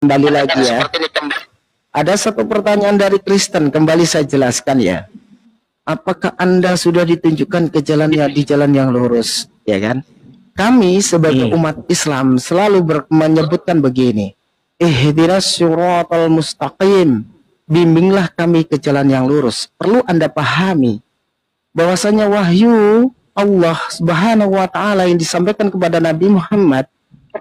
Kembali lagi ya. Ada satu pertanyaan dari Kristen, kembali saya jelaskan ya. Apakah Anda sudah ditunjukkan ke jalannya di jalan yang lurus, ya kan? Kami sebagai umat Islam selalu menyebutkan begini. Ihdinas siratal mustaqim. Bimbinglah kami ke jalan yang lurus. Perlu Anda pahami bahwasanya wahyu Allah Subhanahu wa taala yang disampaikan kepada Nabi Muhammad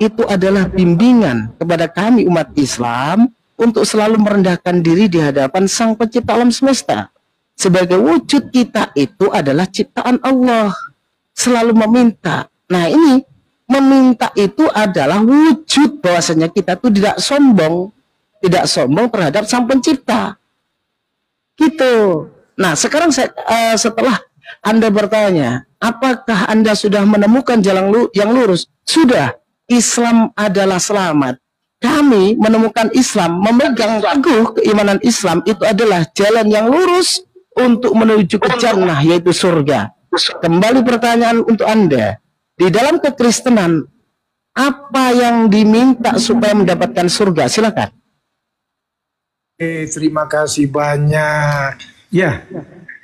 itu adalah bimbingan kepada kami umat Islam untuk selalu merendahkan diri di hadapan Sang Pencipta alam semesta. Sebagai wujud kita itu adalah ciptaan Allah. Selalu meminta. Nah ini, meminta itu adalah wujud bahwasanya kita tuh tidak sombong. Tidak sombong terhadap Sang Pencipta. Gitu. Nah sekarang setelah Anda bertanya, apakah Anda sudah menemukan jalan yang lurus? Sudah. Islam adalah selamat. Kami menemukan Islam, memegang teguh keimanan Islam itu adalah jalan yang lurus untuk menuju ke jannah, yaitu surga. Kembali pertanyaan untuk Anda. Di dalam kekristenan, apa yang diminta supaya mendapatkan surga? Silakan. Terima kasih banyak. Ya,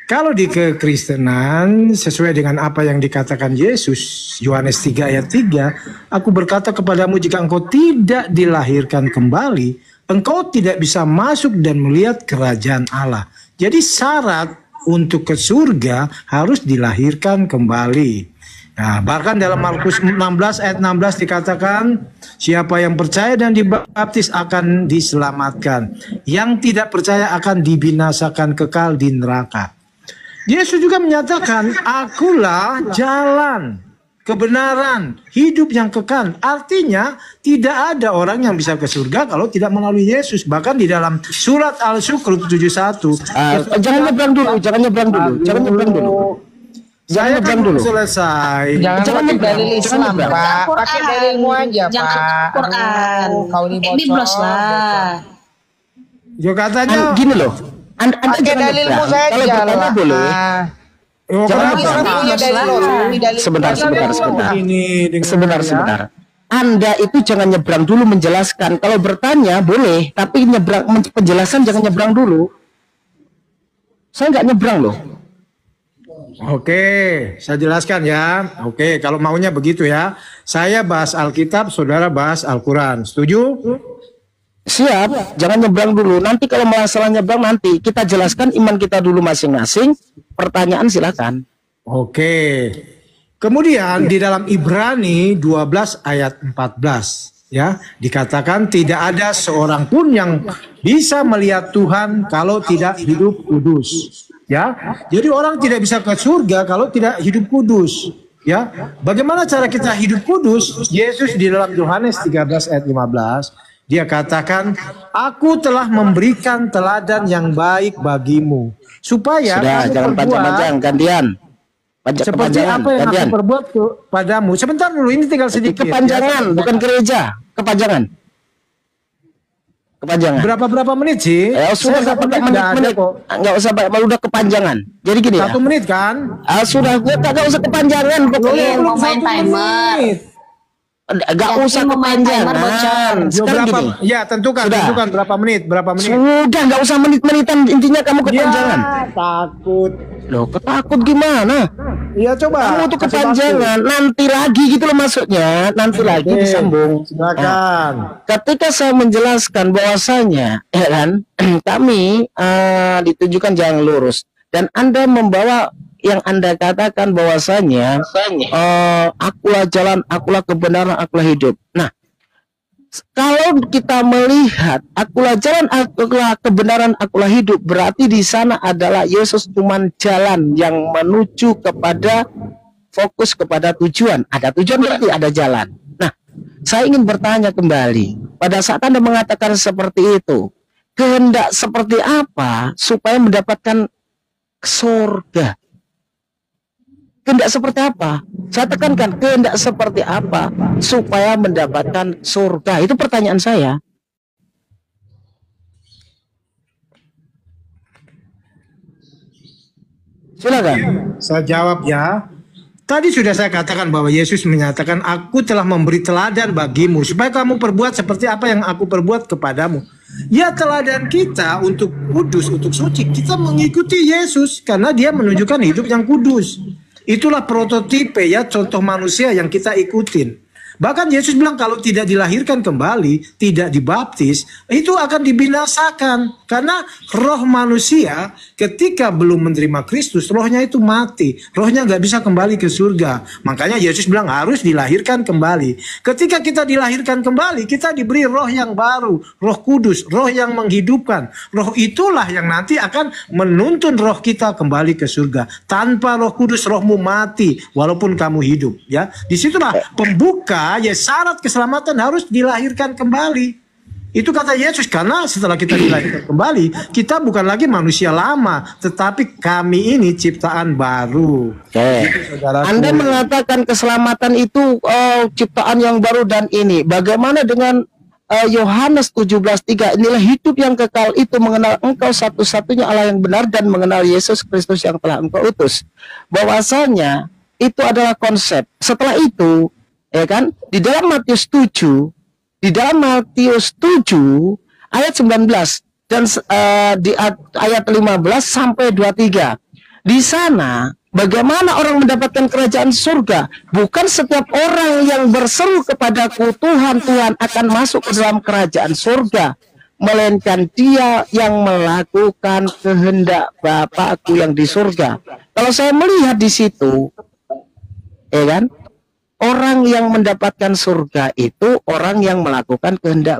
kalau di kekristenan sesuai dengan apa yang dikatakan Yesus, Yohanes 3 ayat 3, aku berkata kepadamu jika engkau tidak dilahirkan kembali, engkau tidak bisa masuk dan melihat kerajaan Allah. Jadi syarat untuk ke surga harus dilahirkan kembali. Nah, bahkan dalam Markus 16 ayat 16 dikatakan, siapa yang percaya dan dibaptis akan diselamatkan. Yang tidak percaya akan dibinasakan kekal di neraka. Yesus juga menyatakan, akulah jalan, kebenaran, hidup yang kekal. Artinya tidak ada orang yang bisa ke surga kalau tidak melalui Yesus. Bahkan di dalam surat Al-Syukur 71. Jangan nyebrang dulu, jangan nyebrang dulu, jangan nyebrang dulu. Saya kan belum selesai. Jangan pakai dalil Islam, Pak. Pakai dalilmu aja, Pak. Jangan Quran. Kau ini bos lah. Yo katanya gini loh. Anda pakai dalilmu saja. Kalau bertanya boleh. Sebentar. Anda itu jangan nyebrang dulu menjelaskan. Kalau bertanya boleh, tapi nyebrang penjelasan jangan nyebrang dulu. Saya nggak nyebrang loh. Oke, saya jelaskan ya. Oke, kalau maunya begitu ya. Saya bahas Alkitab, saudara bahas Al-Quran. Setuju? Siap, jangan nyebrang dulu. Nanti kalau masalah nyebrang nanti kita jelaskan iman kita dulu masing-masing. Pertanyaan silakan. Oke. Kemudian di dalam Ibrani 12 ayat 14 ya, dikatakan tidak ada seorang pun yang bisa melihat Tuhan kalau tidak hidup kudus. Ya, jadi orang tidak bisa ke surga kalau tidak hidup kudus. Ya, bagaimana cara kita hidup kudus? Yesus di dalam Yohanes 13 ayat 15, dia katakan, aku telah memberikan teladan yang baik bagimu. Supaya sudah, jangan panjang-panjang, gantian. Seperti apa yang aku perbuat padamu. Sebentar dulu, ini tinggal sedikit. Kepanjangan, bukan gereja. Kepanjangan. Kepanjangan. Berapa menit sih? Sudah menit. Enggak usah banyak, udah kepanjangan. Jadi gini 1 menit kan? Sudah, gue enggak usah kepanjangan. Pokoknya mau main timer. Enggak usah kepanjangan. Sekarang gini. Ya, tentukan berapa menit. Sudah, enggak usah menit-menitan, intinya kamu kepanjangan. Ya, takut. Loh, ketakut gimana? Iya, coba. Kamu tuh kepanjangan, nanti lagi gitu loh maksudnya, nanti lagi disambung. Silakan. Nah, ketika saya menjelaskan bahwasanya, ya kan, kami ditunjukkan jalan lurus dan Anda membawa yang Anda katakan bahwasanya akulah jalan, akulah kebenaran, akulah hidup. Nah, kalau kita melihat akulah jalan, akulah kebenaran, akulah hidup, berarti di sana adalah Yesus cuman jalan yang menuju kepada fokus kepada tujuan. Ada tujuan berarti ada jalan. Nah, saya ingin bertanya kembali, pada saat Anda mengatakan seperti itu, kehendak seperti apa supaya mendapatkan surga? Kehendak seperti apa? Saya tekankan, kehendak seperti apa supaya mendapatkan surga? Itu pertanyaan saya. Silakan. Saya jawab ya. Tadi sudah saya katakan bahwa Yesus menyatakan, aku telah memberi teladan bagimu supaya kamu perbuat seperti apa yang aku perbuat kepadamu. Ya, teladan kita untuk kudus, untuk suci, kita mengikuti Yesus karena dia menunjukkan hidup yang kudus. Itulah prototipe ya, contoh manusia yang kita ikutin. Bahkan Yesus bilang kalau tidak dilahirkan kembali, tidak dibaptis, itu akan dibinasakan. Karena roh manusia ketika belum menerima Kristus, rohnya itu mati. Rohnya nggak bisa kembali ke surga. Makanya Yesus bilang harus dilahirkan kembali. Ketika kita dilahirkan kembali, kita diberi roh yang baru, roh kudus, roh yang menghidupkan. Roh itulah yang nanti akan menuntun roh kita kembali ke surga. Tanpa roh kudus, rohmu mati, walaupun kamu hidup. Ya, disitulah pembuka. Ya, syarat keselamatan harus dilahirkan kembali. Itu kata Yesus, karena setelah kita dilahirkan kembali, kita bukan lagi manusia lama, tetapi kami ini ciptaan baru. Oke. Anda mengatakan keselamatan itu ciptaan yang baru dan ini. Bagaimana dengan Yohanes 17:3? Inilah hidup yang kekal itu, mengenal engkau satu-satunya Allah yang benar dan mengenal Yesus Kristus yang telah engkau utus. Bahwasanya itu adalah konsep. Setelah itu, ya kan, di dalam Matius 7 ayat 19 dan di ayat 15 sampai 23, di sana bagaimana orang mendapatkan kerajaan surga? Bukan setiap orang yang berseru kepadaku, Tuhan, Tuhan, akan masuk ke dalam kerajaan surga, melainkan dia yang melakukan kehendak Bapakku yang di surga. Kalau saya melihat di situ, ya kan, orang yang mendapatkan surga itu orang yang melakukan kehendak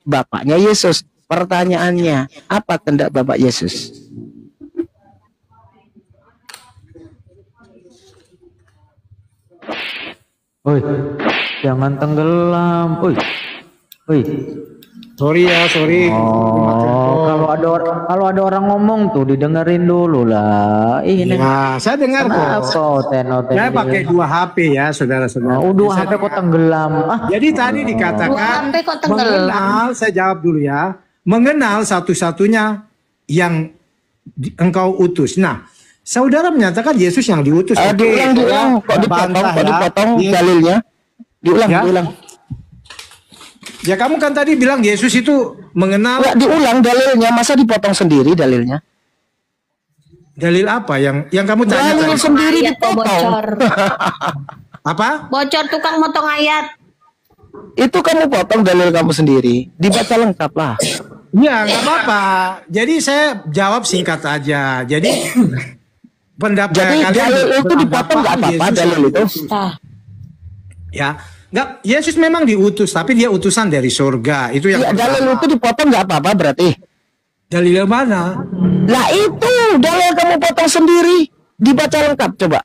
Bapaknya Yesus. Pertanyaannya, apa kehendak Bapak Yesus? Oi, jangan tenggelam. Oi. Sorry ya, sorry. Oh, kalau ada orang ngomong tuh didengerin dulu lah. Ini. Nah, saya dengar kok. Saya pakai 2 HP ya, saudara-saudara. Dua HP kok tenggelam. Jadi tadi dikatakan 2 HP kok tenggelam. mengenal, saya jawab dulu ya. Mengenal satu-satunya yang engkau utus. Nah, saudara menyatakan Yesus yang diutus. Diulang. Kok dipotong dalilnya? Diulang. Ya, kamu kan tadi bilang Yesus itu mengenal. Ya, diulang dalilnya, masa dipotong sendiri dalilnya? Dalil apa yang kamu tanya Dalil tadi? sendiri Ayat dipotong. bocor. Apa? Bocor, tukang motong ayat. Itu kamu potong dalil kamu sendiri. Dibaca lengkap lah. Ya, nggak apa-apa. Jadi saya jawab singkat aja. Jadi pendapat Jadi kalian dalil itu dipotong nggak apa-apa Yesus dalil itu. ya, nggak, Yesus memang diutus, tapi dia utusan dari surga. Itu yang Ya, dalil itu dipotong nggak apa-apa berarti. dalil yang mana? Lah itu dalil kamu potong sendiri. Dibaca lengkap coba.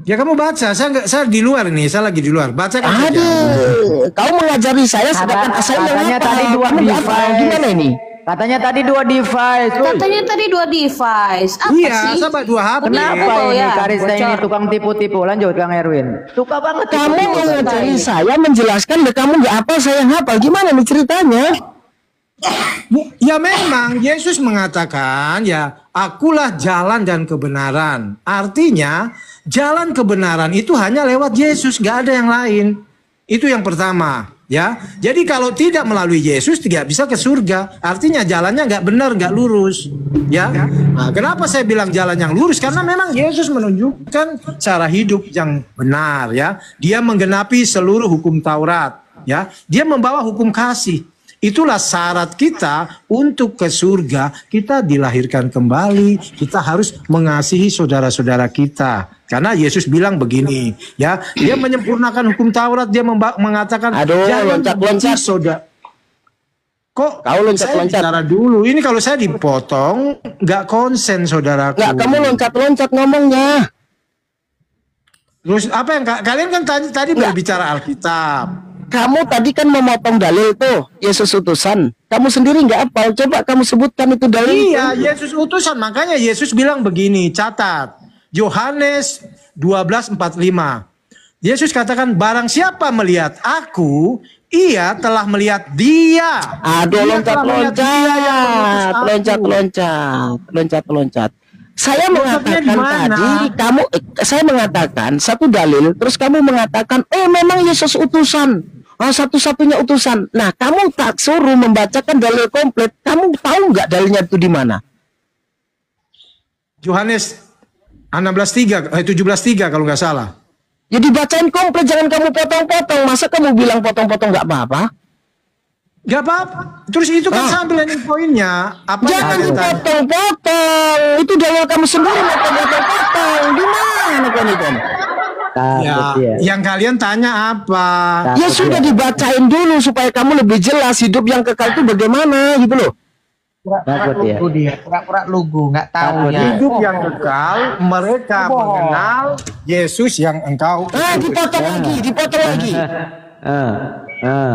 Ya kamu baca. Saya di luar nih. Saya lagi di luar. Baca kan saja. Aduh, kau mengajari saya sedangkan saya Katanya apa? tadi 2 Kamu nggak apa? device. Gimana ini? Katanya tadi 2 device. Woi. Katanya tadi 2 device. Apa Iya, sih? sama 2 HP. Kenapa Oh, ini ya, Karista ini bocor. tukang tipu-tipu? Lanjut Kang Erwin. Suka banget Kamu tipu-tipu. mengajari saya menjelaskan, dan kamu nggak apa saya hafal. Gimana nih ceritanya? Ya memang Yesus mengatakan ya, akulah jalan dan kebenaran. Artinya jalan kebenaran itu hanya lewat Yesus, nggak ada yang lain. Itu yang pertama ya. Jadi kalau tidak melalui Yesus tidak bisa ke surga. Artinya jalannya nggak benar, nggak lurus ya. Nah, kenapa saya bilang jalan yang lurus? Karena memang Yesus menunjukkan cara hidup yang benar ya. Dia menggenapi seluruh hukum Taurat ya. Dia membawa hukum kasih. Itulah syarat kita untuk ke surga. Kita dilahirkan kembali. Kita harus mengasihi saudara-saudara kita. Karena Yesus bilang begini, ya, dia menyempurnakan hukum Taurat. Dia mengatakan, Aduh, jangan loncat-loncat. benci saudara. Kok Kau loncat-loncat. saya bicara dulu? Ini kalau saya dipotong, nggak konsen saudaraku. Nggak, kamu loncat-loncat ngomongnya. Terus apa yang kalian kan tadi berbicara Alkitab. Kamu tadi kan memotong dalil tuh, Yesus utusan. Kamu sendiri nggak hafal. Coba kamu sebutkan itu dalil. Iya, Yesus utusan. Makanya Yesus bilang begini, catat. Yohanes 12:45. Yesus katakan, barang siapa melihat aku, ia telah melihat dia. Aduh, Ia telah melihat dia yang mengutus aku. loncat-loncat. Saya Konsepnya di mengatakan mana? tadi saya mengatakan satu dalil, terus kamu mengatakan, memang Yesus utusan, satu-satunya utusan. Nah, kamu tak suruh membacakan dalil komplit. Kamu tahu nggak dalilnya itu di mana? Yohanes 17:3 kalau nggak salah. Ya dibacain komplit, jangan kamu potong-potong. Masa kamu bilang potong-potong nggak apa-apa? Gak apa-apa. Terus itu kan sambil ini poinnya. Apa yang Jangan ada tadi? dipotong-potong. Itu dalil kamu sendiri, nggak potong-potong. Di mana kan itu? Ya, Takut ya. yang kalian tanya apa? Ya sudah dibacain dulu supaya kamu lebih jelas hidup yang kekal itu bagaimana gitu loh. Takut ya. Lugu dia, pura-pura lugu, nggak tahu Takut ya. Hidup yang kekal, mereka mengenal Yesus yang engkau. Dipotong lagi, dipotong lagi.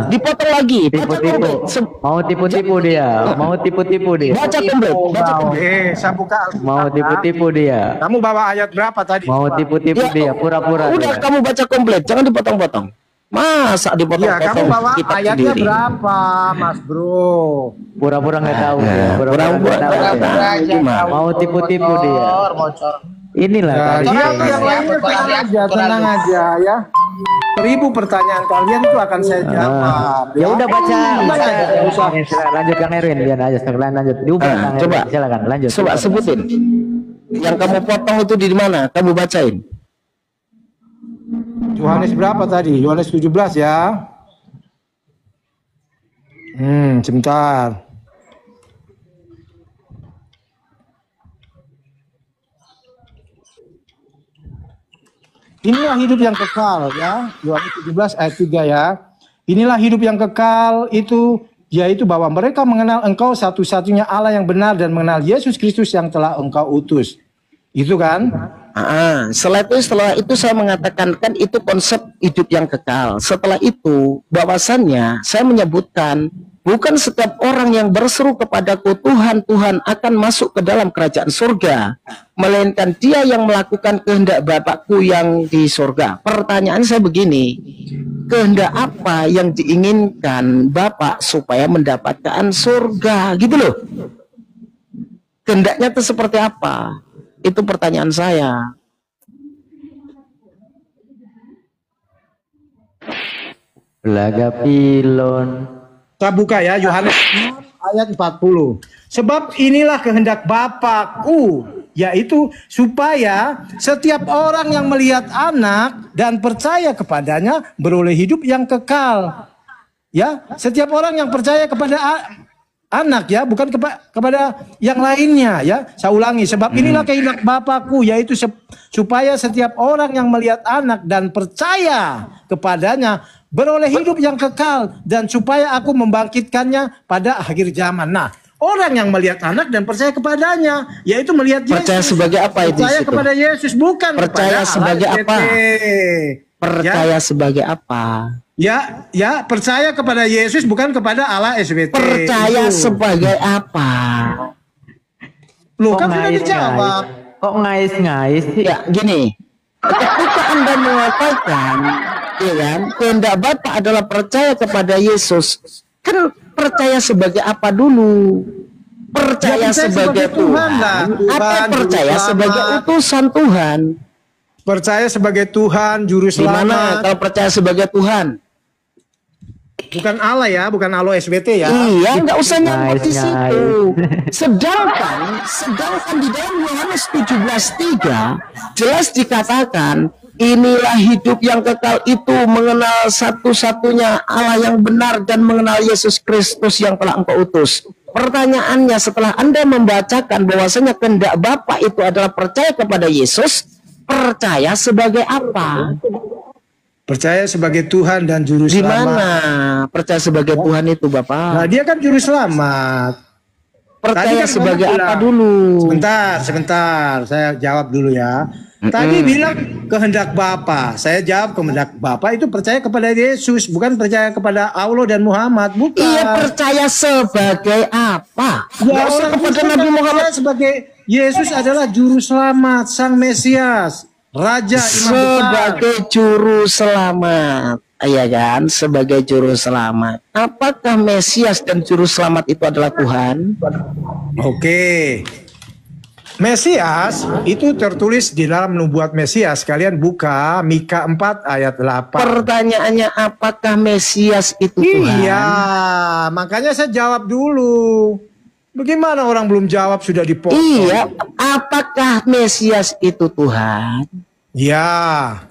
Dipotong lagi. Baca Tipu-tipu. komplit. Mau tipu-tipu dia. Mau tipu-tipu dia. Baca komplit. Baca komplit. Saya buka Alkitab. Mau tipu-tipu dia. Kamu bawa ayat berapa tadi? Mau tipu-tipu Ya, dia. Pura-pura Udah dia. kamu baca komplit, jangan dipotong-potong. Masa Iya, dipotong-potong kamu bawa kitab ayatnya sendiri? berapa, Mas Bro? Pura-pura nggak tahu dia. Pura-pura Pura-pura nggak tahu nggak dia. tahu. aja, Gimana? tahu. Mau tipu-tipu dia. Bocor. Inilah Ya, tadi. dia Bocor. yang lainnya tenang aja ya. 1000 pertanyaan kalian itu akan saya jawab. Ya udah baca. Nggak usah. Lanjut Kang Erwin, biar aja sekalian lanjut. Diubah Kang Erwin. Coba. Silakan lanjut. Coba sebutin. Yang kamu potong itu di mana? Kamu bacain. Yohanes berapa tadi? Yohanes 17 ya. Sebentar. Inilah hidup yang kekal ya. Yohanes 17 ayat 3 ya. Inilah hidup yang kekal itu yaitu bahwa mereka mengenal Engkau satu-satunya Allah yang benar dan mengenal Yesus Kristus yang telah Engkau utus. Itu kan? Setelah itu saya mengatakan kan itu konsep hidup yang kekal. Setelah itu bahwasannya saya menyebutkan bukan setiap orang yang berseru kepadaku Tuhan Tuhan akan masuk ke dalam kerajaan surga, melainkan dia yang melakukan kehendak Bapakku yang di surga. Pertanyaan saya begini, kehendak apa yang diinginkan Bapak supaya mendapatkan surga gitu loh? Kehendaknya itu seperti apa? Itu pertanyaan saya. Belaga pilon. Kita buka ya Yohanes 6 ayat 40. Sebab inilah kehendak Bapakku, yaitu supaya setiap orang yang melihat anak dan percaya kepadanya beroleh hidup yang kekal. Ya, setiap orang yang percaya kepada anak ya, bukan kepada yang lainnya ya. Saya ulangi, sebab inilah kehendak Bapakku, yaitu supaya setiap orang yang melihat anak dan percaya kepadanya beroleh hidup yang kekal, dan supaya aku membangkitkannya pada akhir zaman. Nah, orang yang melihat anak dan percaya kepadanya, yaitu melihat Yesus. Percaya sebagai apa itu? Percaya kepada Yesus, bukan Percaya kepada sebagai Allah apa? SBT. Percaya sebagai apa? Ya, percaya kepada Yesus bukan kepada Allah SBT. Percaya Itu. sebagai apa? Loh, Kok kan sudah dijawab. Kok ngais-ngais sih? Ya, gini. Ketika Anda mengatakan, ya kan, kehendak Bapak adalah percaya kepada Yesus. Kan percaya sebagai apa dulu? Percaya Ya, percaya sebagai sebagai Tuhan lah. Tuhan, atau Tuhan, percaya Juru sebagai Selamat. utusan Tuhan? Percaya sebagai Tuhan, Juru Gimana Selamat. kalau percaya sebagai Tuhan? Bukan Allah ya, bukan Allah SBT ya. Iya, nggak usah nyampe di Nice, situ. Sedangkan di dalam Yohanes 17:3 jelas dikatakan, inilah hidup yang kekal itu mengenal satu-satunya Allah yang benar dan mengenal Yesus Kristus yang telah Engkau utus. Pertanyaannya, setelah Anda membacakan bahwasanya kehendak Bapa itu adalah percaya kepada Yesus, percaya sebagai apa? Percaya sebagai Tuhan dan Juru Di Selamat. mana percaya sebagai Tuhan itu, Bapak? Nah, dia kan Juru Selamat. Percaya kan sebagai kamu apa bilang- dulu? Sebentar, saya jawab dulu ya. Tadi bilang kehendak Bapa. Saya jawab kehendak Bapa itu percaya kepada Yesus, bukan percaya kepada Allah dan Muhammad, bukan. Iya, percaya sebagai apa? Ya, Nggak usah orang kepada Kristen Nabi kan Muhammad. percaya sebagai Yesus adalah Juru Selamat, Sang Mesias, Raja Imam besar. Sebagai juru selamat, iya kan? Sebagai juru selamat. Apakah Mesias dan juru selamat itu adalah Tuhan? Oke. Mesias itu tertulis di dalam nubuat Mesias. Kalian buka Mika 4 ayat 8. Pertanyaannya, apakah Mesias itu Tuhan? Iya, makanya saya jawab dulu. Bagaimana orang belum jawab sudah dipotong? Iya, apakah Mesias itu Tuhan? Ya.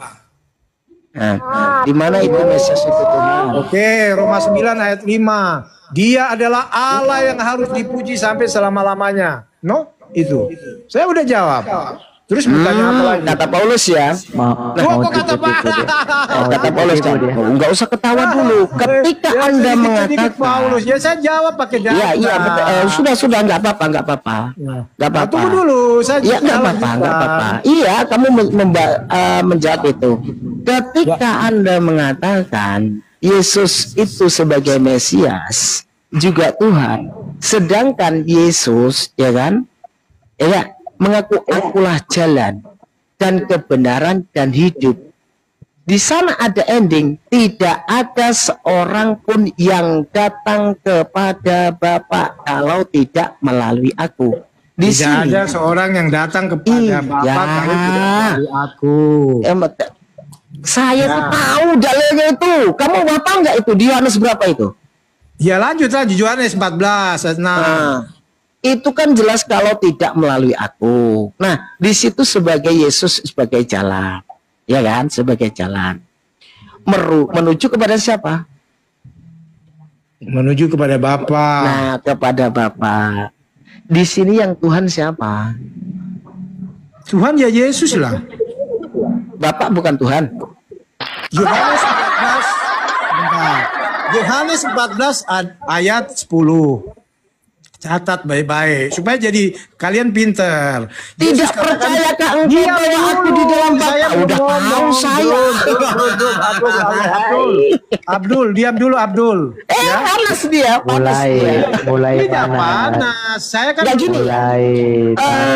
Nah, di mana itu Mesias itu Tuhan? Oke, Roma 9 ayat 5. Dia adalah Allah yang harus dipuji sampai selama-lamanya. No? Itu. Saya udah jawab. Terus bertanya apa lagi? Kata Paulus ya. Kok kata Pak? Kata Paulus kan, enggak usah ketawa dulu. Ketika Anda mengatakan Paulus, ya saya jawab pakai data. Iya, betul. Sudah enggak apa-apa. Enggak apa-apa. Tunggu dulu, saya Iya, enggak apa-apa. Iya, kamu menjawab itu. Ketika Anda mengatakan Yesus itu sebagai Mesias, juga Tuhan, sedangkan Yesus, ya kan? Ya, mengaku akulah jalan dan kebenaran dan hidup. Di sana ada ending, tidak ada seorang pun yang datang kepada Bapa kalau tidak melalui aku. Di Tidak sini ada seorang yang datang kepada Bapa kalau tidak melalui aku. Saya tuh tahu dalilnya itu. Kamu bapak enggak itu di Yohanes berapa itu? Ya lanjut lagi Yohanes 14 ayat 6. Nah, itu kan jelas kalau tidak melalui aku. Nah, di situ sebagai Yesus sebagai jalan, ya kan, sebagai jalan. Menuju kepada siapa? Menuju kepada Bapa. Nah, kepada Bapa. Di sini yang Tuhan siapa? Tuhan ya Yesus lah. Bapak bukan Tuhan. Yohanes 14. Bentar. Yohanes 14 ayat 10. Catat baik-baik supaya jadi kalian pinter. Tidak percayakah engkau bahwa aku di dalam Bapa? Udah tahu saya. Abdul, diam dulu Abdul. Panas dia, mulai Tidak panas. Saya kan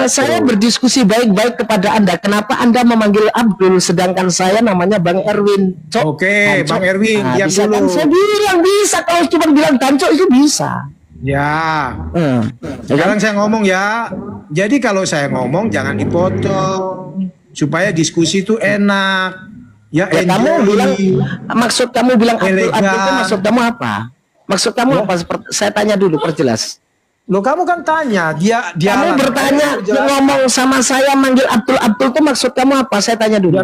saya berdiskusi baik-baik kepada Anda. Kenapa Anda memanggil Abdul sedangkan saya namanya Bang Erwin? Oke, Bang Erwin, diam bisa dulu. kan? Saya bilang bisa kalau cuma bilang Tanco itu bisa. Ya. Sekarang saya ngomong ya. Jadi kalau saya ngomong jangan dipotong supaya diskusi itu enak. Ya, kamu bilang maksud kamu bilang Abdul itu maksud kamu apa? Maksud kamu apa? Saya tanya dulu, perjelas. Loh, kamu kan tanya, dia kamu bertanya ngomong sama saya manggil Abdul itu maksud kamu apa? Saya tanya dulu.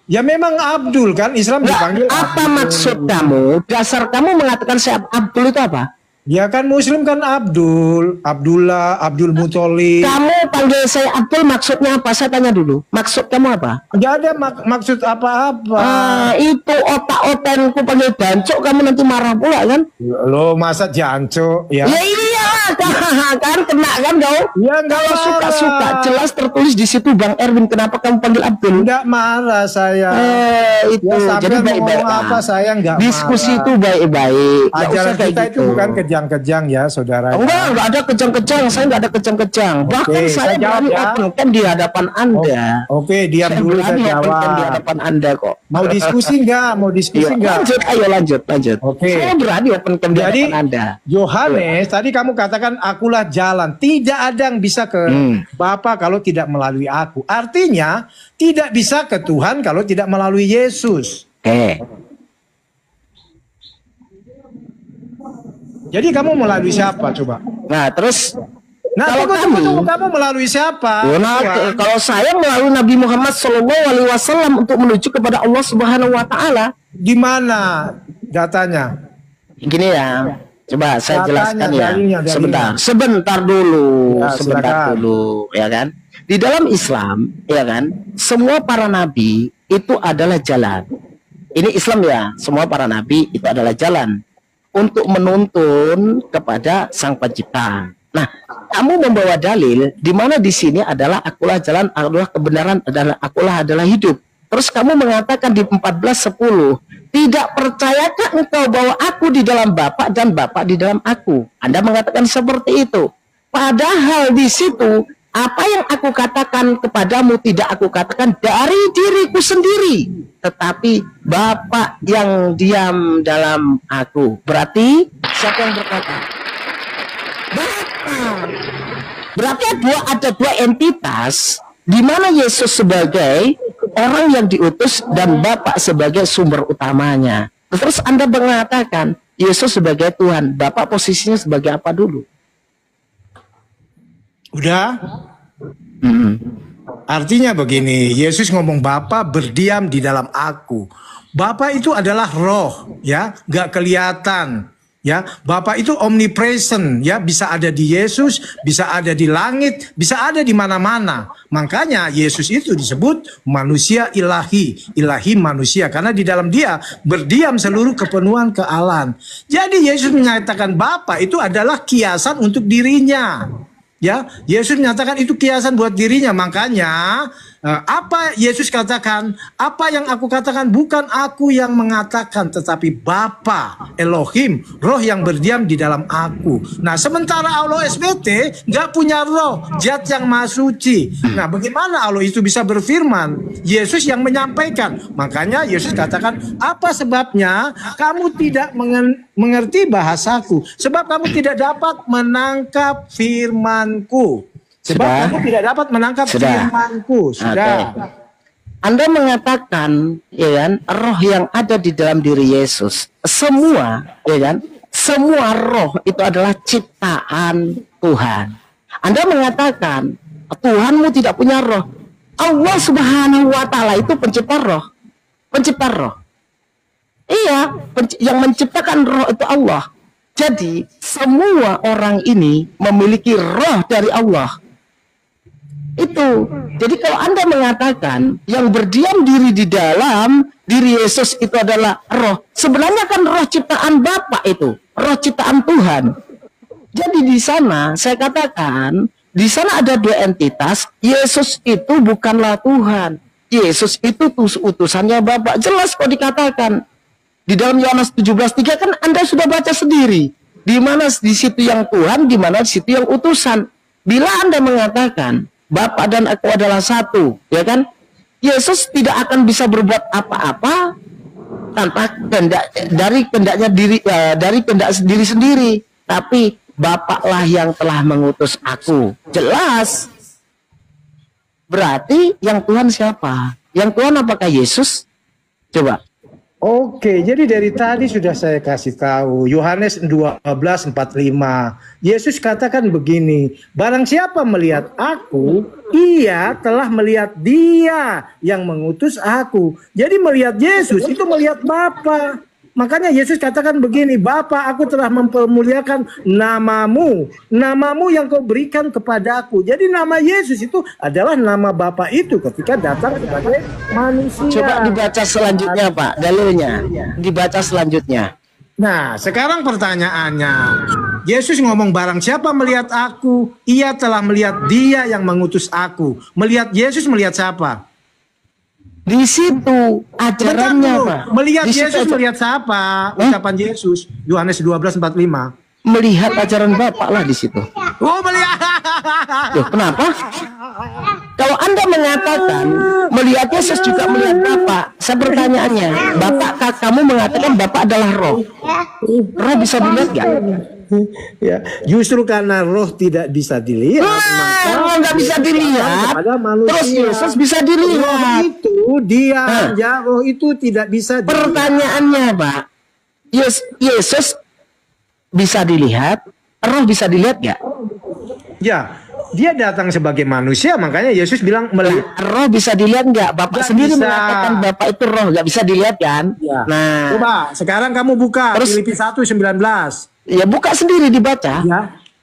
Ya memang Abdul kan Islam dipanggil apa Abdul. Maksud kamu? Dasar kamu mengatakan saya Abdul itu apa? Ya kan Muslim kan Abdul, Abdullah, Abdul Muthalib. Kamu panggil saya Abdul maksudnya apa? Saya tanya dulu. Maksud kamu apa? Gak ada maksud apa-apa. Itu otak-otakku panggil Dancok, kamu nanti marah pula kan? Lo masa Janco ya? Ya iyalah kan kena kan kau? Ya enggak kalau marah. Suka-suka jelas tertulis di situ Bang Erwin. Kenapa kamu panggil Abdul? Enggak marah saya. Itu ya, jadi baik-baik. Apa saya enggak diskusi marah. itu baik-baik. Ajaran kita gitu. itu bukan kejang-kejang ya saudara. Enggak ada kejang-kejang. Saya enggak ada kejang-kejang. Bahkan saya berani open di hadapan Anda. Oke, diam dulu saya jawab. Di hadapan Anda kok. Mau diskusi enggak? Mau diskusi enggak? Lanjut, lanjut. Oke. Saya berani open di hadapan Anda. Yohanes, tadi kamu katakan akulah jalan. Tidak ada yang bisa ke Bapa kalau tidak melalui aku. Artinya tidak bisa ke Tuhan kalau tidak melalui Yesus. Oke. Jadi kamu melalui siapa coba? Nah, terus kalau kamu melalui siapa? Kalau saya melalui Nabi Muhammad SAW untuk menuju kepada Allah Subhanahu Wa Taala. Di mana datanya? Gini ya, coba saya jelaskan ya. Dalinya. Sebentar dulu, Ya, sebentar dulu, ya kan? Di dalam Islam, ya kan? Semua para nabi itu adalah jalan. Ini Islam ya, semua para nabi itu adalah jalan untuk menuntun kepada Sang Pencipta. Nah, kamu membawa dalil di mana di sini adalah akulah jalan, akulah kebenaran, akulah adalah hidup. Terus kamu mengatakan di 14:10, tidak percayakah engkau bahwa aku di dalam Bapa dan Bapa di dalam aku? Anda mengatakan seperti itu. Padahal di situ apa yang aku katakan kepadamu tidak aku katakan dari diriku sendiri, tetapi Bapa yang diam dalam aku. Berarti siapa yang berkata? Bapa. Berarti ada dua entitas di mana Yesus sebagai orang yang diutus dan Bapa sebagai sumber utamanya. Terus Anda mengatakan Yesus sebagai Tuhan, Bapa posisinya sebagai apa dulu? Udah? Artinya begini, Yesus ngomong Bapa berdiam di dalam aku. Bapa itu adalah roh, ya, nggak kelihatan. Ya, Bapa itu omnipresent, ya, bisa ada di Yesus, bisa ada di langit, bisa ada di mana-mana. Makanya Yesus itu disebut manusia ilahi, ilahi manusia, karena di dalam Dia berdiam seluruh kepenuhan kealahan. Jadi Yesus menyatakan Bapa itu adalah kiasan untuk dirinya. Ya, Yesus menyatakan itu kiasan buat dirinya. Makanya apa Yesus katakan? Apa yang aku katakan bukan aku yang mengatakan, tetapi Bapa Elohim, roh yang berdiam di dalam aku. Nah, sementara Allah SBT nggak punya roh, zat yang maha suci. Nah, bagaimana Allah itu bisa berfirman? Yesus yang menyampaikan. Makanya Yesus katakan, apa sebabnya kamu tidak mengerti bahasaku? Sebab kamu tidak dapat menangkap firmanku. Sebab kamu tidak dapat menangkap firmanku. Sudah. Okay. Anda mengatakan, ya kan, roh yang ada di dalam diri Yesus, semua, ya kan, semua roh itu adalah ciptaan Tuhan. Anda mengatakan Tuhanmu tidak punya roh. Allah Subhanahu wa Ta'ala itu pencipta roh. Pencipta roh. Iya, yang menciptakan roh itu Allah. Jadi semua orang ini memiliki roh dari Allah. Itu. Jadi kalau Anda mengatakan yang berdiam diri di dalam diri Yesus itu adalah roh, sebenarnya kan roh ciptaan Bapa itu, roh ciptaan Tuhan. Jadi di sana saya katakan, di sana ada dua entitas. Yesus itu bukanlah Tuhan. Yesus itu utusannya Bapa. Jelas kok dikatakan. Di dalam Yohanes 17:3 kan Anda sudah baca sendiri. Di mana di situ yang Tuhan, di mana di situ yang utusan. Bila Anda mengatakan Bapa dan aku adalah satu, ya kan? Yesus tidak akan bisa berbuat apa-apa tanpa kehendak dari kehendaknya dari kehendak sendiri, tapi Bapaklah yang telah mengutus aku. Jelas. Berarti yang Tuhan siapa? Yang Tuhan apakah Yesus? Coba. Oke, jadi dari tadi sudah saya kasih tahu Yohanes 12:45. Yesus katakan begini, barang siapa melihat aku, ia telah melihat Dia yang mengutus aku. Jadi melihat Yesus itu melihat Bapa. Makanya Yesus katakan begini, Bapa, aku telah mempermuliakan namamu. Namamu yang kau berikan kepadaku. Jadi nama Yesus itu adalah nama Bapa itu ketika datang sebagai manusia. Coba dibaca selanjutnya, Pak, dalilnya. Dibaca selanjutnya. Nah, sekarang pertanyaannya. Yesus ngomong barang siapa melihat aku, ia telah melihat Dia yang mengutus aku. Melihat Yesus melihat siapa? Di situ ajarannya, Pak. Melihat Di situ Yesus melihat siapa? Ucapan Yesus Yohanes 12:45. Melihat ajaran Bapak lah di situ. Oh, melihat. Loh, kenapa? Kalau Anda mengatakan melihat Yesus juga melihat Bapak, saya pertanyaannya, Bapakkah kamu mengatakan Bapak adalah roh? Roh bisa dilihat nggak? Ya, justru karena roh tidak bisa dilihat, maka roh nggak bisa dilihat. Terus Yesus bisa Roh dilihat. itu dia, ya, roh itu tidak bisa dilihat. Pertanyaannya, Pak, Yesus bisa dilihat, roh bisa dilihat nggak? Ya, dia datang sebagai manusia, makanya Yesus bilang melihat. Roh bisa dilihat nggak? Bapak Nggak sendiri bisa. mengatakan Bapak itu roh, nggak bisa dilihat kan? Ya. Nah, Coba sekarang kamu buka Terus- Filipi 1:19. ya buka sendiri dibaca.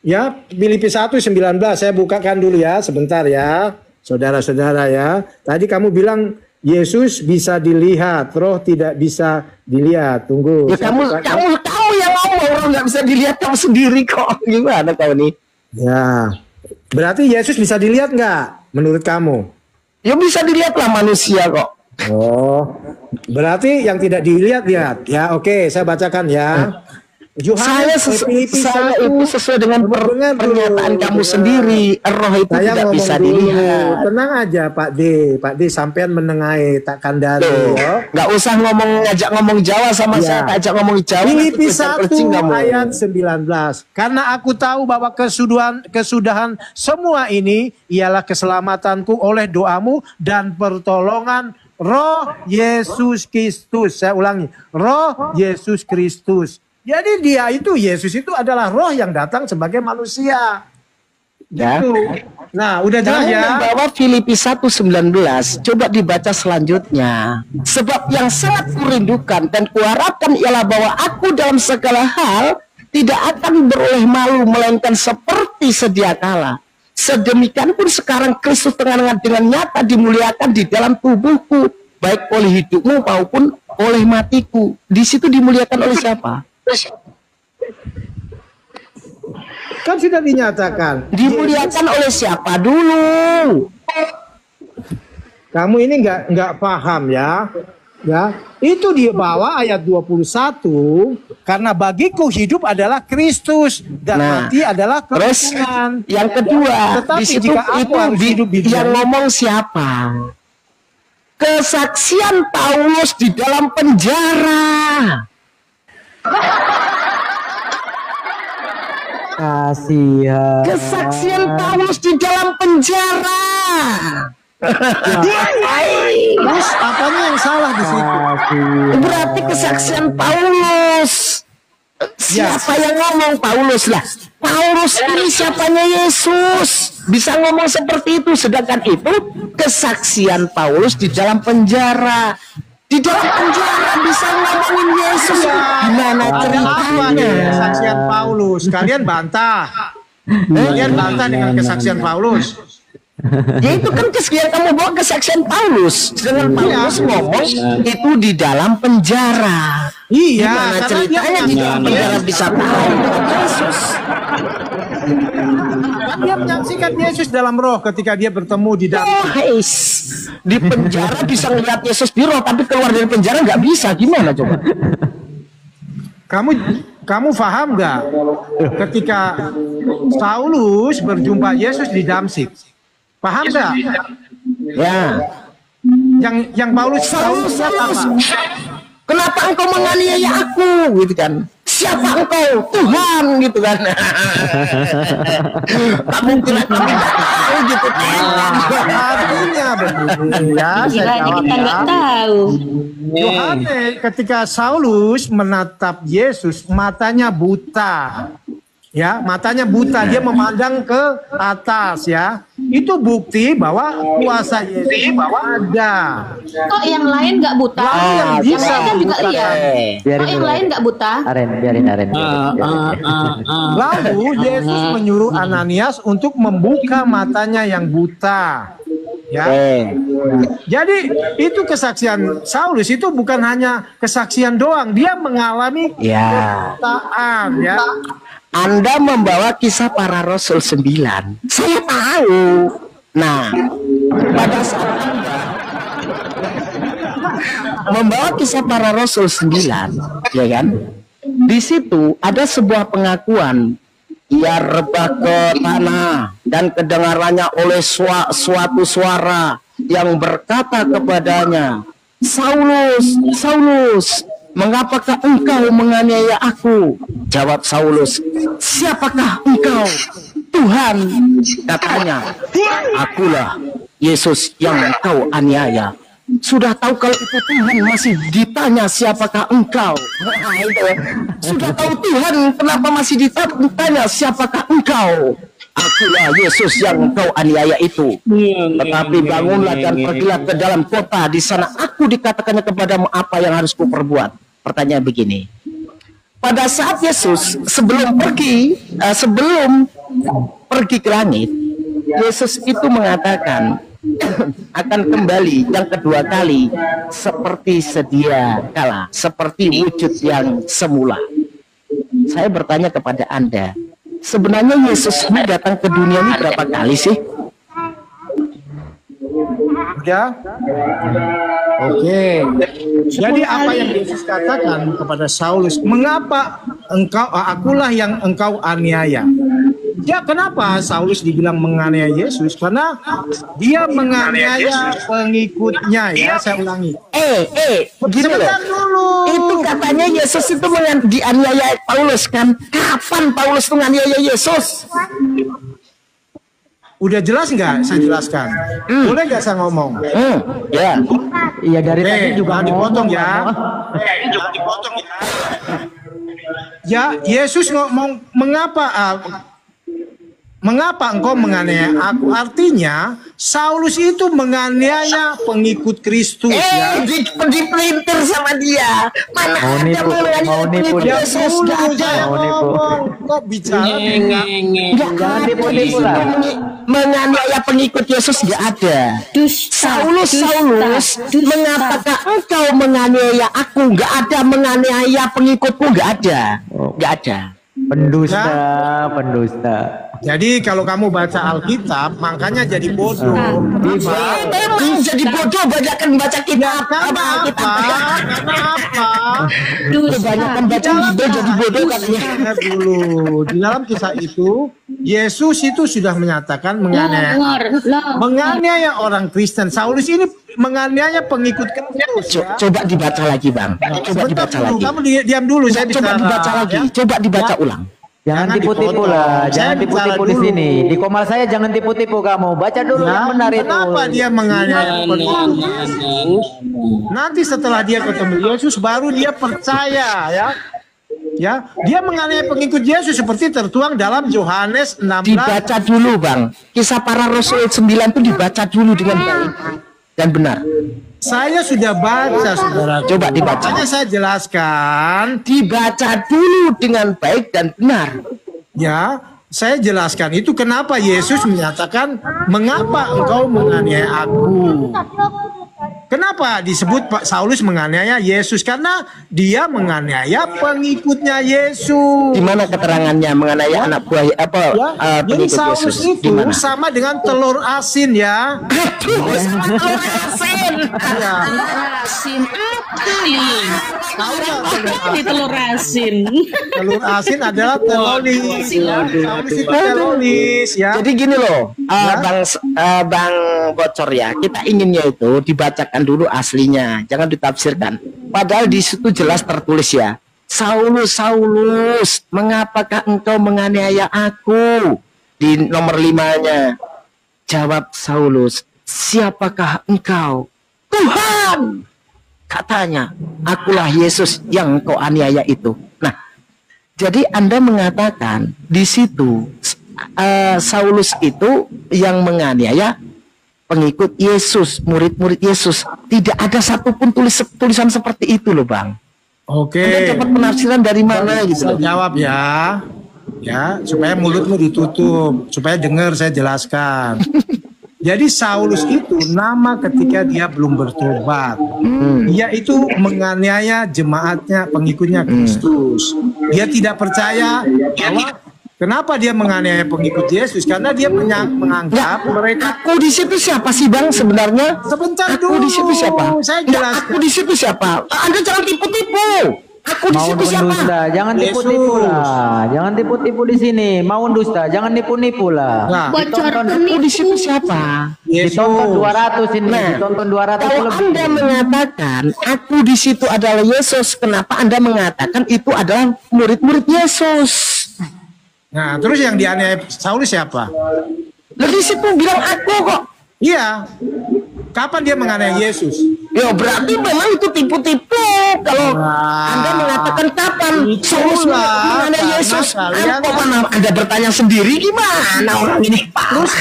Ya, Filipi 1:19 saya bukakan dulu ya, sebentar ya. Saudara-saudara ya. Tadi kamu bilang Yesus bisa dilihat, roh tidak bisa dilihat. Tunggu. Ya kamu yang ngomong roh nggak bisa dilihat, kamu sendiri kok. Gimana kau nih? Ya. Berarti Yesus bisa dilihat nggak menurut kamu? Ya bisa dilihat lah manusia kok. Oh. Berarti yang tidak dilihat lihat. Ya, oke, saya bacakan ya. Filipi saya 1, itu sesuai dengan dengar dulu. pernyataan kamu sendiri. Roh itu Saya tidak ngomong bisa dulu. dilihat. Tenang aja Pak D. Pak D sampean menengahi tak kandani. Tuh, Ya. nggak usah ngajak ngomong Jawa sama Ya. saya, ajak ngomong Jawa. Filipi nanti 1 kucing kamu. ayat 19. Karena aku tahu bahwa kesudahan semua ini ialah keselamatanku oleh doamu dan pertolongan Roh Yesus Kristus. Saya ulangi, Roh Yesus Kristus. Jadi Yesus itu adalah roh yang datang sebagai manusia. Ya. Gitu. Nah, udah jelas Saya ya. membawa Filipi 1:19. Coba dibaca selanjutnya. Sebab yang sangat kurindukan dan kuharapkan ialah bahwa aku dalam segala hal tidak akan beroleh malu, melainkan seperti sedia kala. Sedemikian pun sekarang Kristus dengan nyata dimuliakan di dalam tubuhku, baik oleh hidupmu maupun oleh matiku. Di situ dimuliakan oleh siapa? Kan sudah dinyatakan. Dimuliakan oleh siapa dulu? Kamu ini nggak paham ya. Ya, itu di bawah ayat 21, karena bagiku hidup adalah Kristus dan mati adalah terus keuntungan. yang kedua, Tetapi di situ jika aku harus hidup di yang dunia, ngomong siapa? Kesaksian Paulus di dalam penjara. Kasihan. Kesaksian Paulus di dalam penjara. terus apanya yang salah di situ? Berarti kesaksian Paulus. Siapa yang ngomong? Paulus lah. Paulus ini siapanya Yesus. Bisa ngomong seperti itu. Sedangkan itu kesaksian Paulus di dalam penjara. Di dalam penjara bisa ngomongin Yesus. Gimana Ada apa dengan ceritanya? kesaksian Paulus? Kalian bantah. Kalian bantah dengan kesaksian Paulus. Ya itu kan kesaksian kamu bawa kesaksian Paulus. Sedangkan Paulus ngomong itu di dalam penjara. Iya, Gimana karena ceritanya dia di dalam penjara bisa tahu Yesus? Dia menyaksikan Yesus dalam roh ketika dia bertemu di dalam. Di penjara bisa melihat Yesus di roh, tapi keluar dari penjara nggak bisa. Gimana coba? Kamu paham nggak? Ketika Saulus berjumpa Yesus di Damsik, paham nggak? Ya. Yang Paulus tahu apa? Kenapa engkau menganiaya aku, gitu kan? Siapa engkau? Tuhan, gitu kan? Kamu kira kami nggak tahu, gitu kan? Artinya begini ya, saya Kiranya jawab kita ya. nggak tahu. Yohanes ketika Saulus menatap Yesus, matanya buta. Ya, matanya buta, dia memandang ke atas ya. Itu bukti bahwa kuasa Yesus ada. Kok yang lain nggak buta? yang Yang bisa lain kan juga buta. lihat. Biarin Kok yang dulu. lain nggak buta? Biarin Aren. Lalu Yesus menyuruh Ananias untuk membuka matanya yang buta. Ya. Jadi itu kesaksian Saulus itu bukan hanya kesaksian doang, dia mengalami Ya. kebutaan ya. Anda membawa kisah para rasul 9. Saya tahu. Nah, pada saat Anda membawa kisah para rasul 9, ya kan? Di situ ada sebuah pengakuan. Ia rebah ke tanah dan kedengarannya oleh suatu suara yang berkata kepadanya, Saulus, Saulus, mengapakah engkau menganiaya aku? Jawab Saulus, siapakah engkau? Tuhan, katanya, akulah Yesus yang engkau aniaya. Sudah tahu kalau itu Tuhan, masih ditanya siapakah engkau? Nah, itu. Sudah tahu Tuhan, kenapa masih ditanya siapakah engkau? Akulah Yesus yang engkau aniaya itu. Tetapi bangunlah dan pergilah ke dalam kota. Di sana aku dikatakannya kepadamu apa yang harus kuperbuat. Pertanyaan begini. Pada saat Yesus sebelum pergi ke langit, Yesus itu mengatakan akan kembali yang kedua kali seperti sedia kala, seperti wujud yang semula. Saya bertanya kepada Anda, sebenarnya Yesus ini datang ke dunia ini berapa kali sih? Ya. Oke. Jadi apa yang Yesus katakan kepada Saulus, mengapa akulah yang engkau aniaya. Ya, kenapa Saulus dibilang menganiaya Yesus? Karena dia menganiaya pengikutnya, ya. Saya ulangi. Gini loh. Sebentar dulu. Itu katanya Yesus itu dianiaya Paulus kan? Kapan Paulus itu menganiaya Yesus? Udah jelas nggak? Saya jelaskan. Boleh nggak saya ngomong? Ya. Iya dari tadi juga jangan dipotong ngomong, ya. Ya, Yesus ngomong mengapa engkau menganiaya aku? Artinya Saulus itu menganiaya pengikut Kristus, ya. Dipelintir sama dia. Mana Mau ada nipu, menganiaya mau nipu pengikut dia. Yesus? Nggak ada. Mau nipu. Kok bicara? Jangan tipu-tipu lah. Menganiaya pengikut Yesus nggak ada. Saulus, mengapakah engkau menganiaya aku? Nggak ada menganiaya pengikutku, nggak ada. Nggak ada. Pendusta. Jadi kalau kamu baca Alkitab, makanya jadi bodoh. Memang jadi bodoh, banyakan baca kitab. Karena apa? Kebanyakan baca Bible jadi bodoh katanya. Dengar dulu. Di dalam kisah itu, Yesus itu sudah menyatakan menganiaya orang Kristen. Saulus ini menganiaya pengikut Kristus. Ya. Coba dibaca lagi, Bang. Coba dibaca lagi. Kamu diam dulu, saya Coba bicara. dibaca lagi. Coba dibaca ulang. Jangan tipu-tipu dipotong. lah, Saya jangan bicara tipu-tipu di dulu. sini. Di komal saya jangan tipu-tipu kamu. Baca dulu yang benar itu. Kenapa dia menganiaya pengikut Yesus? Nanti setelah dia ketemu Yesus, baru dia percaya, ya. Ya, dia menganiaya pengikut Yesus seperti tertuang dalam Yohanes 16. Dibaca dulu, Bang. Kisah para Rasul 9 itu dibaca dulu dengan baik dan benar. Saya sudah baca, saudara. Coba dibaca. Makanya saya jelaskan. Dibaca dulu dengan baik dan benar. Ya, saya jelaskan itu kenapa Yesus menyatakan, mengapa engkau menganiaya aku? Kenapa disebut Pak Saulus menganiaya Yesus? Karena dia menganiaya pengikutnya Yesus. Di mana keterangannya mengenai anak buah Jadi pengikut Saulus Yesus? Di itu mana? sama dengan telur asin, ya. Aduh, telur asin. Ya. Asin apa nih? Tahu nggak telur Apa nih telur asin? Telur asin adalah telonis. Saulus itu telonis, ya. Jadi gini loh, Bang Bocor ya, kita inginnya itu dibacakan dulu aslinya, jangan ditafsirkan. Padahal di situ jelas tertulis ya, Saulus, mengapakah engkau menganiaya aku? Di nomor 5-nya, jawab Saulus, siapakah engkau? Tuhan, katanya, akulah Yesus yang engkau aniaya itu. Nah, jadi Anda mengatakan di situ Saulus itu yang menganiaya pengikut Yesus, murid-murid Yesus. Tidak ada satupun tulisan seperti itu loh, Bang. Oke. Anda dapat penafsiran dari mana gitu Saya loh? jawab ya. Ya, supaya mulutmu ditutup, supaya dengar saya jelaskan. Jadi Saulus itu nama ketika dia belum bertobat. Dia itu menganiaya jemaatnya, pengikutnya Kristus. Dia tidak percaya bahwa kenapa dia menganiaya pengikut Yesus? Karena dia menganggap mereka. Aku di situ siapa sih, Bang, sebenarnya? Sebentar Aku dulu. di situ siapa? Saya Nggak, jelaskan. aku di situ siapa? Anda jangan tipu-tipu. Aku di Mau situ siapa? pendusta, jangan tipu-tipu lah. Jangan tipu-tipu di sini. Mau dusta, jangan nipu-nipu lah. Nah, Bocor Aku di situ siapa? Ditonton 200 ini, Nah, ditonton 200 kalau lebih. Anda mengatakan aku di situ adalah Yesus, kenapa Anda mengatakan itu adalah murid-murid Yesus? Nah, terus yang dianiaya Saulus siapa? Lah di situ bilang aku kok. Iya. Kapan dia menganiaya Yesus? Ya berarti memang itu tipu-tipu. Kalau Anda mengatakan kapan Saulus menganiaya Yesus, kalian apa mana Anda bertanya sendiri gimana orang ini? Terus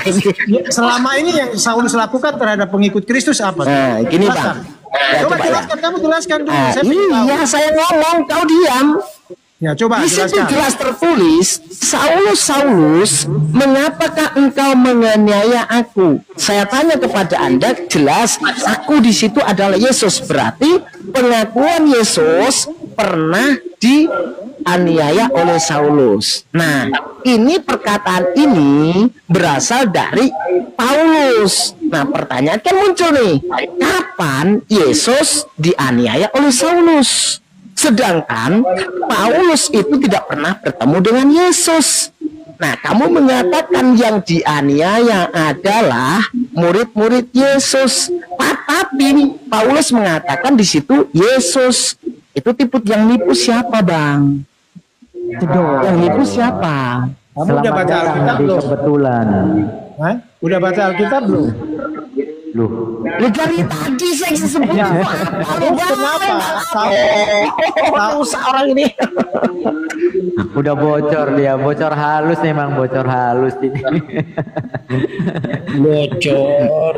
Selama ini yang Saulus lakukan terhadap pengikut Kristus apa? nah, gini Bang. Ya, Coba coba ya. jelaskan, kamu jelaskan dulu. Ah, Saya pengen tahu. iya, saya ngomong, kau diam. Ya, coba Di situ jelaskan. jelas tertulis, Saulus, mengapakah engkau menganiaya aku? Saya tanya kepada Anda, jelas aku di situ adalah Yesus. Berarti pengakuan Yesus pernah dianiaya oleh Saulus. Nah, ini perkataan ini berasal dari Paulus. Nah, pertanyaan kan muncul nih, kapan Yesus dianiaya oleh Saulus? Sedangkan Paulus itu tidak pernah bertemu dengan Yesus. Nah, kamu mengatakan yang dianiaya adalah murid-murid Yesus. Tapi Paulus mengatakan di situ Yesus. Itu yang nipu siapa, Bang? Yang nipu siapa? Kamu udah baca datang Alkitab di belum? kebetulan. Hah? Udah baca Alkitab belum? Loh, Dari tadi saya sebut Kenapa? tahu orang ini. udah bocor dia, bocor halus memang, bocor halus ini. Bocor.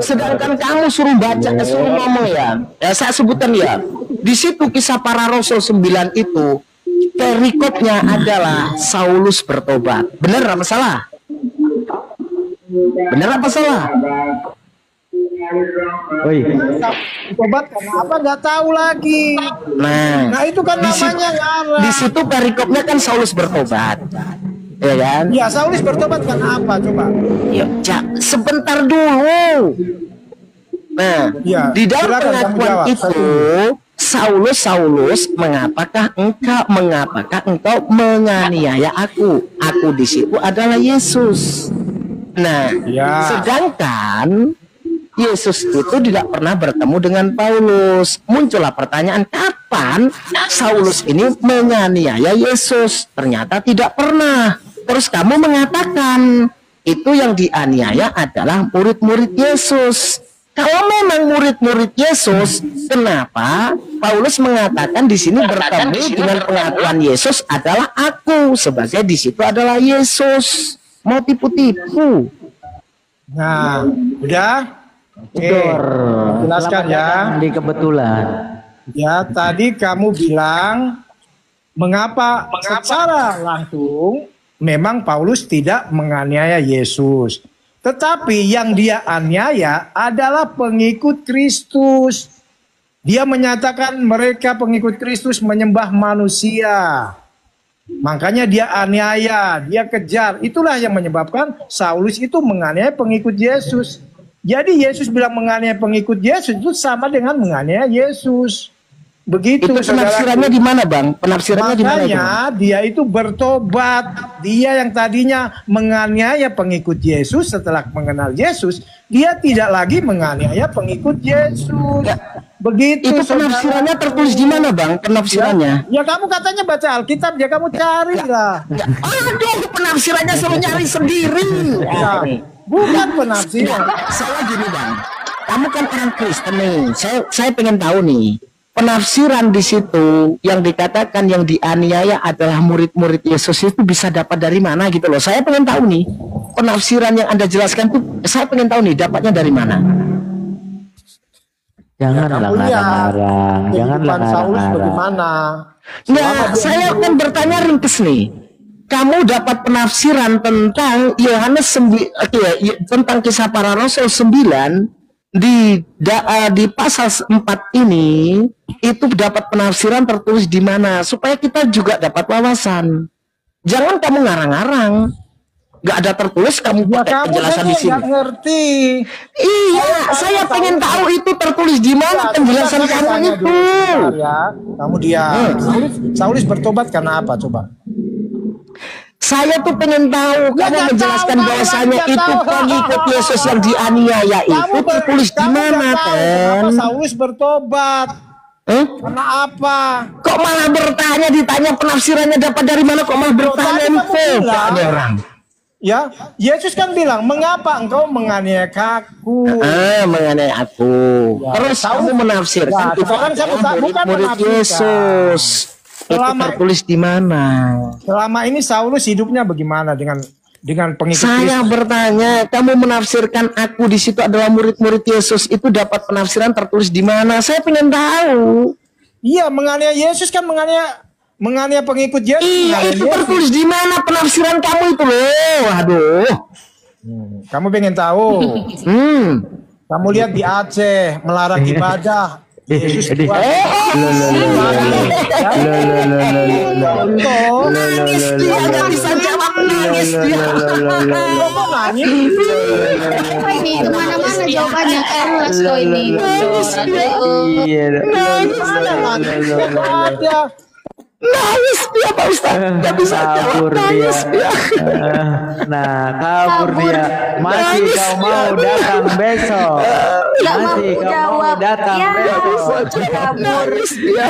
Sedangkan kamu suruh baca, suruh ngomong ya. Saya sebutkan ya. Di situ kisah para rasul 9 itu perikopnya adalah Saulus bertobat. Benar apa salah? Benar apa salah? Woi, Tobat karena apa? Nggak tahu lagi. Nah itu kan di situ, namanya ngarang. di situ perikopnya kan Saulus bertobat. Ya kan? Ya Saulus bertobat karena apa? Coba. Ya, sebentar dulu. Nah, Ya, di dalam silakan kamu pengakuan jawab. itu Saulus, mengapakah engkau menganiaya aku? Aku di situ adalah Yesus. Nah, Ya. sedangkan Yesus itu tidak pernah bertemu dengan Paulus. Muncullah pertanyaan, kapan Saulus ini menganiaya Yesus? Ternyata tidak pernah. Terus kamu mengatakan itu yang dianiaya adalah murid-murid Yesus. Kalau memang murid-murid Yesus, kenapa Paulus mengatakan di sini bertemu dengan pengakuan Yesus adalah aku, sebagai di situ adalah Yesus? Mau tipu-tipu? Nah, udah. Oke, bocor. jelaskan Selamat ya. datang di kebetulan. Ya, tadi kamu bilang mengapa secara langsung memang Paulus tidak menganiaya Yesus. Tetapi yang dia aniaya adalah pengikut Kristus. Dia menyatakan mereka pengikut Kristus menyembah manusia. Makanya dia aniaya, dia kejar. Itulah yang menyebabkan Saulus itu menganiaya pengikut Yesus. Jadi Yesus bilang menganiaya pengikut Yesus itu sama dengan menganiaya Yesus. Begitu. Itu penafsirannya di mana, Bang? Penafsirannya di mana itu? Makanya dia itu bertobat. Dia yang tadinya menganiaya pengikut Yesus setelah mengenal Yesus, dia tidak lagi menganiaya pengikut Yesus. Begitu. Itu penafsirannya tertulis di mana, Bang? Penafsirannya? Ya kamu katanya baca Alkitab, ya kamu carilah. Aduh, penafsirannya suruh nyari sendiri. Ya, bukan penafsiran. Saya gini, Bang. Kamu kan orang Kristen nih. Saya pengen tahu nih. Penafsiran di situ yang dikatakan yang dianiaya adalah murid-murid Yesus itu bisa dapat dari mana gitu loh. Saya pengen tahu nih. Penafsiran yang Anda jelaskan tuh saya pengen tahu nih dapatnya dari mana. Janganlah Kamu lihat ngarang-ngarang, janganlah kehidupan Saulus ngarang-ngarang. bagaimana. Nah, saya akan bertanya ringkes nih. Kamu dapat penafsiran tentang Yohanes tentang kisah para rasul 9 di pasal 4 ini itu dapat penafsiran tertulis di mana supaya kita juga dapat wawasan. Jangan kamu ngarang-ngarang. Gak ada tertulis kamu Ya pakai kamu penjelasan saja di sini. nggak ngerti. Iya, saya pengen tahu itu tertulis di mana penjelasan Coba kamu tanya itu. dulu sebentar ya. Kamu diam. Saulus bertobat karena apa coba? Saya tuh pengen tahu Ya, kamu nggak menjelaskan tahu, bahwasanya nggak itu tahu. pengikut Yesus yang dianiaya itu tertulis di mana, nggak tahu Ten? kenapa Saulus bertobat? Karena apa? Kok malah bertanya, ditanya penafsirannya dapat dari mana, kok malah bertanya Tadi kamu info? bilang. Ada orang. Ya, Yesus kan bilang, mengapa engkau menganiaya aku? Mengenai aku. Ya, Terus tahu. kamu menafsirkan Ya, itu sekarang saya bukan murid menafsirkan. Yesus. Itu Selama- tertulis di mana? Selama ini Saulus hidupnya bagaimana dengan pengikut Saya Kristus? bertanya, kamu menafsirkan aku di situ adalah murid-murid Yesus, itu dapat penafsiran tertulis di mana? Saya pengen tahu. Iya, menganiaya Yesus kan menganiaya pengikut Yesus. Iya, menganiaya itu Yesus. tertulis di mana penafsiran kamu itu loh? Aduh. Kamu pengen tahu? Kamu lihat di Aceh melarang ibadah. Yesus keluar. Nangis dia, nggak bisa jawab, nangis dia. Kok nangis? Ini kemana-mana jawabannya Carlos. nangis kok ini. Iya. Nangis dia Pak Ustaz. Gak bisa kabur jawab, dia. nangis dia. Nah, kabur dia. Masih Nangis kau dia. mau datang besok. Nggak Masih mampu kau mau jawab. datang Ya, besok. kabur. Nangis dia.